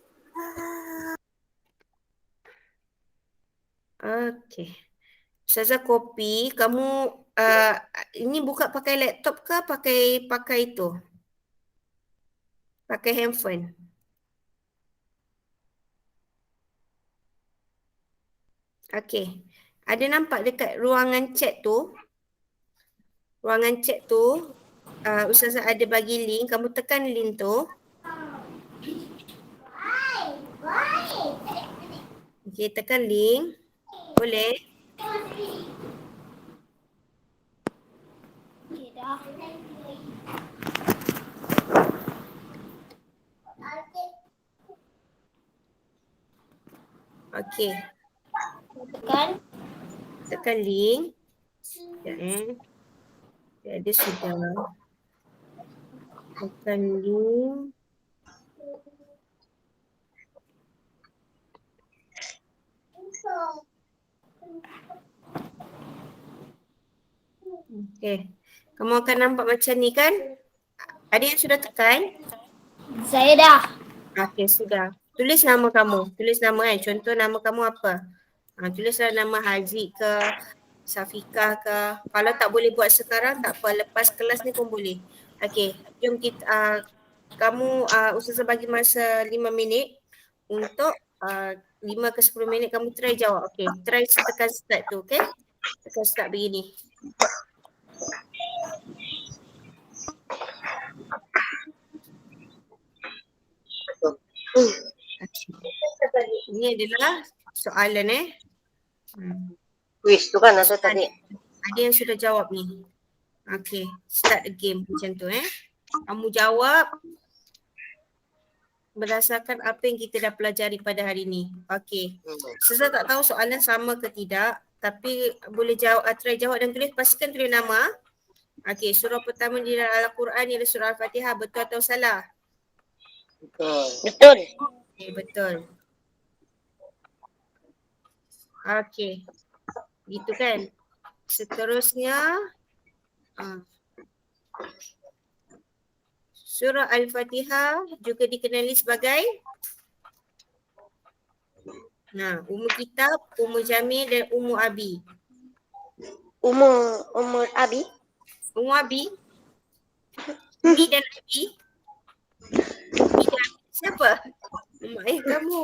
Okey. Ustazah copy, kamu ini buka pakai laptop ke pakai itu? Pakai handphone. Okey. Ada nampak dekat ruangan chat tu? Ruangan chat tu, Ustazah ada bagi link, kamu tekan link tu. Okey, tekan link. Boleh? Okey dah. Okey. Tekan link. Sekejap Dia sudah. Tekan link. Okey. Kamu akan nampak macam ni kan? Ada yang sudah tekan? Saya dah. Okey, sudah. Tulis nama kamu. Tulis nama kan. Contoh nama kamu apa? Tulislah nama Haziq ke, Safikah ke. Kalau tak boleh buat sekarang, tak apa. Lepas kelas ni pun boleh. Okey, jom kita, Ustazah bagi masa 5 minit untuk 5 ke 10 minit kamu try jawab. Okey, try tekan start tu, okey? Tekan start begini. Ini adalah soalan Quiz tu kan ada tadi. Ada yang sudah jawab ni. Okay, start the game macam tu Kamu jawab berdasarkan apa yang kita dah pelajari pada hari ni. Okay. Saya tak tahu soalan sama ke tidak, tapi boleh jawab, try jawab dan tulis, pastikan tulis nama. Okay, surah pertama di dalam Al-Quran ialah surah Al-Fatihah. Betul atau salah? Betul. Okay, betul. Okay. Gitu kan. Seterusnya. Surah Al-Fatihah juga dikenali sebagai Ummul Kitab, Ummul Jamil dan Ummul Abi. Ummul Abi? Ummul Abi? Umi dan Abi? Siapa? Mak ayah kamu.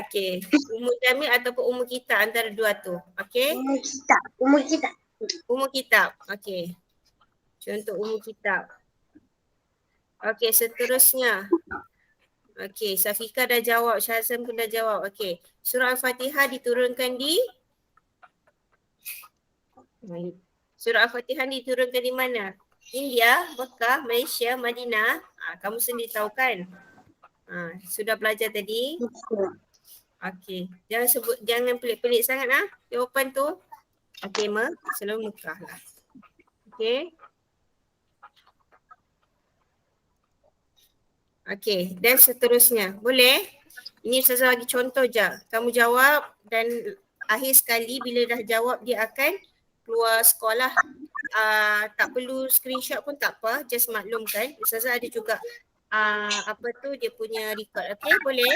Okey. Ummul Jamil ataupun Ummul Kitab antara dua tu. Okey? Ummul Kitab. Ummul Kitab. Okey. Contoh Ummul Kitab. Okey, seterusnya. Okey, Safika dah jawab, Syazam pun dah jawab. Okey, surah Al-Fatihah diturunkan di di mana? India, Mekah, Malaysia, Madinah. Kamu sendiri tahu kan? Sudah belajar tadi? Okey, jangan pelik-pelik sangat jawapan tu. Okey, selalu Mekah lah. Okey. Okey, dan seterusnya. Boleh? Ini Ustazah bagi contoh je. Kamu jawab dan akhir sekali bila dah jawab dia akan keluar sekolah. Tak perlu screenshot pun tak apa. Just maklumkan. Ustazah ada juga dia punya record. Okey, boleh?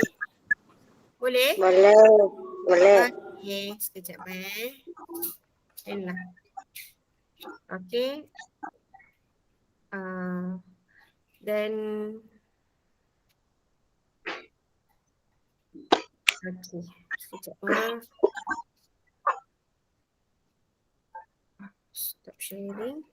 Boleh? Boleh. Okay, sekejap Lah. Okay. Dan okay, sekejap stop sharing.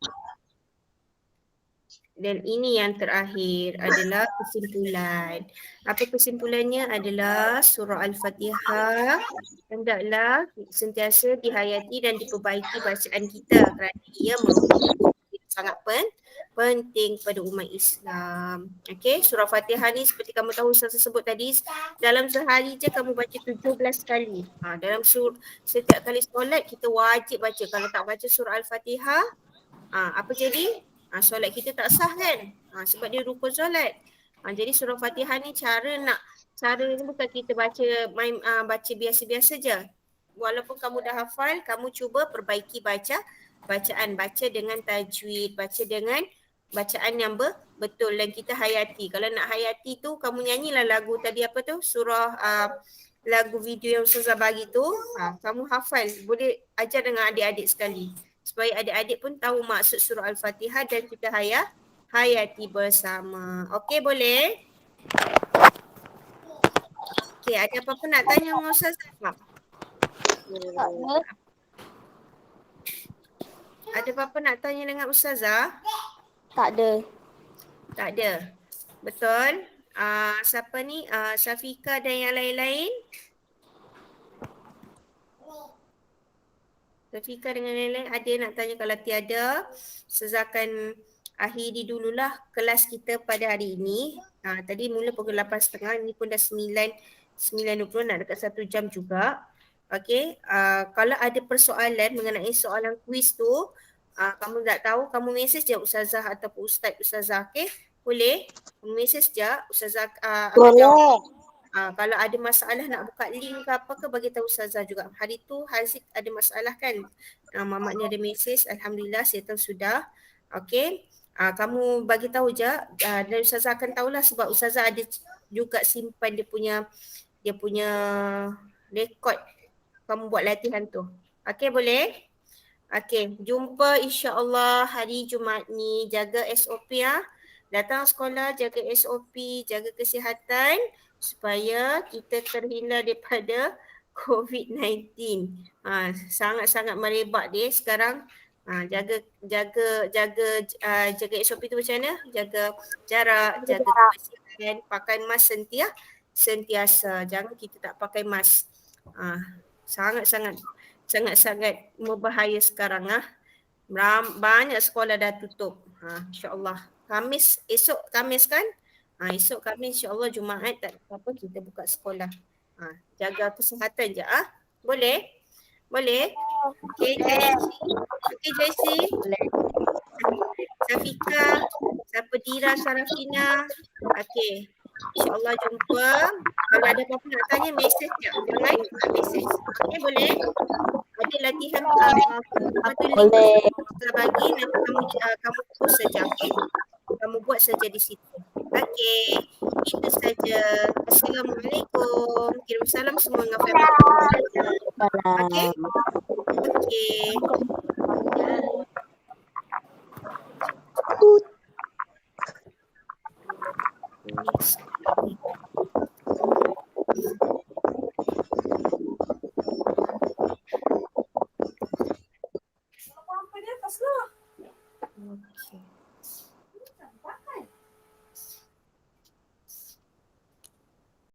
Dan ini yang terakhir adalah kesimpulan. Apa kesimpulannya adalah surah Al-Fatihah hendaklah sentiasa dihayati dan diperbaiki bacaan kita kerana ia merupakan sangat penting pada umat Islam. Okey, surah Fatihah ni seperti kamu tahu saya sebut tadi, dalam sehari je kamu baca 17 kali. Dalam setiap kali solat kita wajib baca. Kalau tak baca surah Al-Fatihah, apa jadi? Solat kita tak sah kan? Sebab dia rukun solat. Jadi surah Fatihah ni cara ni bukan kita baca baca biasa-biasa je. Walaupun kamu dah hafal, kamu cuba perbaiki bacaan, baca dengan tajwid, baca dengan bacaan yang betul dan kita hayati. Kalau nak hayati tu kamu nyanyilah lagu tadi apa tu? Surah lagu video yang Ustazah bagi tu, kamu hafal. Boleh ajar dengan adik-adik sekali. Supaya adik-adik pun tahu maksud surah Al-Fatihah dan kita hayati bersama. Okey, boleh? Okey, ada apa-apa nak tanya dengan Ustazah? Ada apa-apa nak tanya dengan Ustazah? Tak ada. Tak ada. Betul? Siapa ni? Syafiqah dan yang lain-lain? Syafiqah dengan lain-lain ada nak tanya? Kalau tiada, Ustazah akan akhiri dululah kelas kita pada hari ini. Tadi mula pukul 8.30, ni pun dah 9.20, nak dekat 1 jam juga. Okey, kalau ada persoalan mengenai soalan kuis tu, kamu tak tahu, kamu mesej je Ustazah ataupun Ustazah, okey? Boleh? Kamu mesej je, Ustazah akan jawab. Kalau ada masalah nak buka link ke apa ke, bagi tahu Ustazah juga. Hari tu Haziq ada masalah kan? Mamaknya ada mesej, alhamdulillah saya tahu sudah. Okey. Kamu bagi tahu je, dan Ustazah akan tahulah sebab Ustazah ada juga simpan dia punya rekod kamu buat latihan tu. Okey, boleh? Okey, jumpa insya-Allah hari Jumaat ni. Jaga SOP ya. Datang sekolah, jaga SOP, jaga kesihatan supaya kita terhindar daripada COVID-19. Sangat-sangat merebak dia sekarang. Jaga SOP tu macam mana? Jaga jarak, jaga kebersihan, pakai mask sentiasa. Jangan kita tak pakai mask. Sangat-sangat berbahaya sekarang. Banyak sekolah dah tutup. InsyaAllah. Esok Khamis kan? Esok Khamis insyaAllah, Jumaat tak apa-apa kita buka sekolah. Jaga kesihatan je. Boleh? Boleh? Okey, Jessie. Boleh. Syafiqah, Sapedira, Sarafina. Okey. InsyaAllah jumpa. Kalau ada apa-apa nak tanya, mesej je. Jangan mesej. Okey, boleh? Ada latihan boleh. Kita bagi, nanti kamu post saja. Okey? Kamu buat saja di situ. Okey. Itu saja. Assalamualaikum. Kirim salam semua dengan family. Okey? Okey.